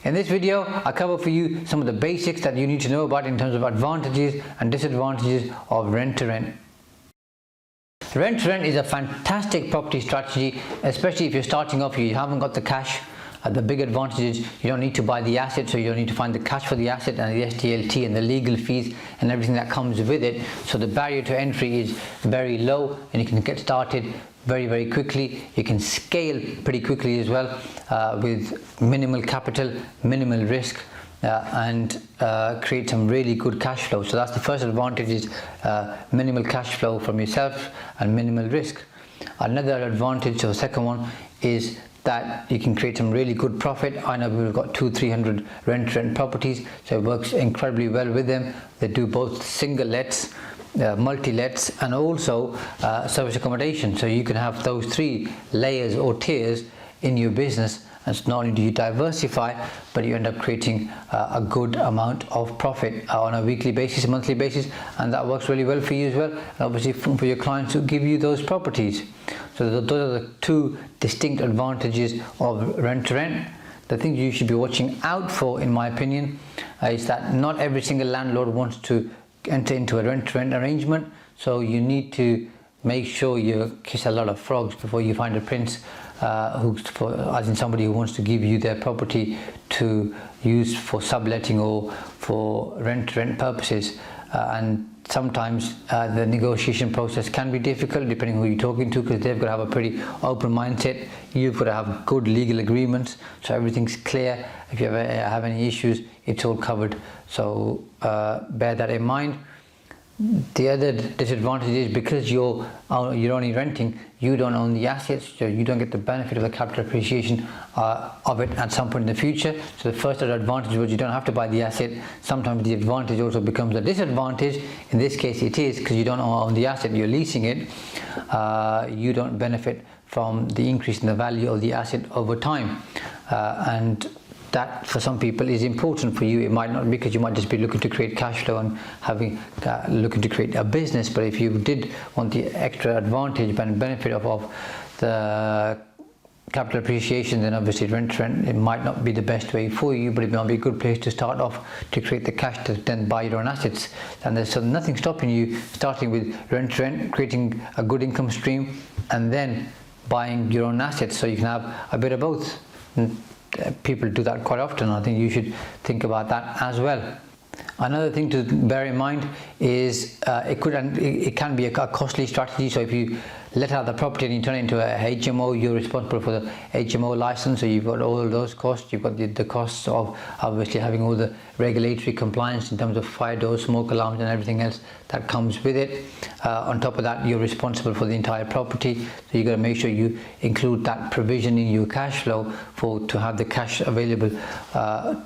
In this video, I cover for you some of the basics that you need to know about in terms of advantages and disadvantages of rent-to-rent. Rent-to-rent is a fantastic property strategy, especially if you're starting off, you haven't got the cash. The big advantage is you don't need to buy the asset, so you don't need to find the cash for the asset and the SDLT and the legal fees and everything that comes with it. So the barrier to entry is very low and you can get started very quickly. You can scale pretty quickly as well with minimal capital, minimal risk, and create some really good cash flow. So that's the first advantage, is minimal cash flow from yourself and minimal risk. Another advantage, or second one, is that you can create some really good profit. I know we've got 200-300 rent properties, so it works incredibly well with them. They do both single lets, multi-lets, and also service accommodation. So you can have those three layers or tiers in your business, and so not only do you diversify, but you end up creating a good amount of profit on a weekly basis, monthly basis, and that works really well for you as well, and obviously for your clients who give you those properties. So those are the two distinct advantages of rent-to-rent. The things you should be watching out for, in my opinion, is that not every single landlord wants to enter into a rent-to-rent arrangement. So you need to make sure you kiss a lot of frogs before you find a prince, as in somebody who wants to give you their property to use for subletting or for rent-to-rent purposes. And sometimes the negotiation process can be difficult depending who you're talking to, because they've got to have a pretty open mindset. You've got to have good legal agreements, so everything's clear. If you ever have any issues, it's all covered. So bear that in mind. The other disadvantage is because you're only renting, you don't own the assets, so you don't get the benefit of the capital appreciation of it at some point in the future. So the first advantage was you don't have to buy the asset. Sometimes the advantage also becomes a disadvantage. In this case it is, because you don't own the asset, you're leasing it. You don't benefit from the increase in the value of the asset over time, and that for some people is important for you. It might not, because you might just be looking to create cash flow and looking to create a business. But if you did want the extra advantage and benefit of the capital appreciation, then obviously rent-to-rent, it might not be the best way for you, but it might be a good place to start off to create the cash to then buy your own assets. And there's nothing stopping you starting with rent-to-rent, creating a good income stream, and then buying your own assets, so you can have a bit of both. People do that quite often. I think you should think about that as well. Another thing to bear in mind is it can be a costly strategy. So if you let out the property and you turn it into a HMO, you're responsible for the HMO license, so you've got all of those costs. You've got the costs of obviously having all the regulatory compliance in terms of fire doors, smoke alarms, and everything else that comes with it. On top of that, you're responsible for the entire property, so you've got to make sure you include that provision in your cash flow to have the cash available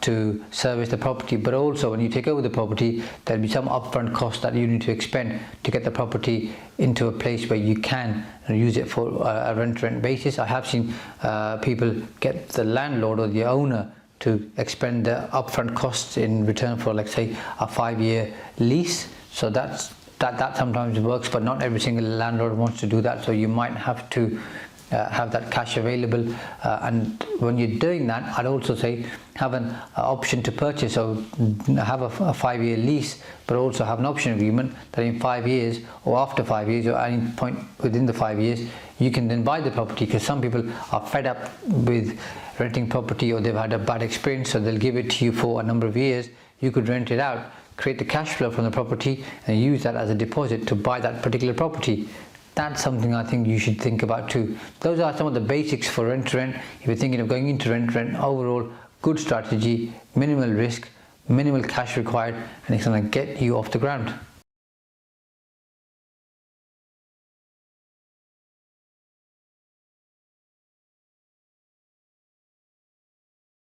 to service the property. But also when you take over the property, there'll be some upfront costs that you need to expend to get the property into a place where you can use it for a rent basis. I have seen people get the landlord or the owner to expend the upfront costs in return for, like, say, a 5-year lease. So that sometimes works, but not every single landlord wants to do that. So you might have to have that cash available, and when you're doing that, I'd also say have an option to purchase. So have a 5-year lease, but also have an option agreement that in 5 years or after 5 years or any point within the 5 years, you can then buy the property, because some people are fed up with renting property, or they've had a bad experience, so they'll give it to you for a number of years. You could rent it out, create the cash flow from the property, and use that as a deposit to buy that particular property. That's something I think you should think about too. Those are some of the basics for rent-to-rent. If you're thinking of going into rent-to-rent, overall good strategy, minimal risk, minimal cash required, and it's going to get you off the ground.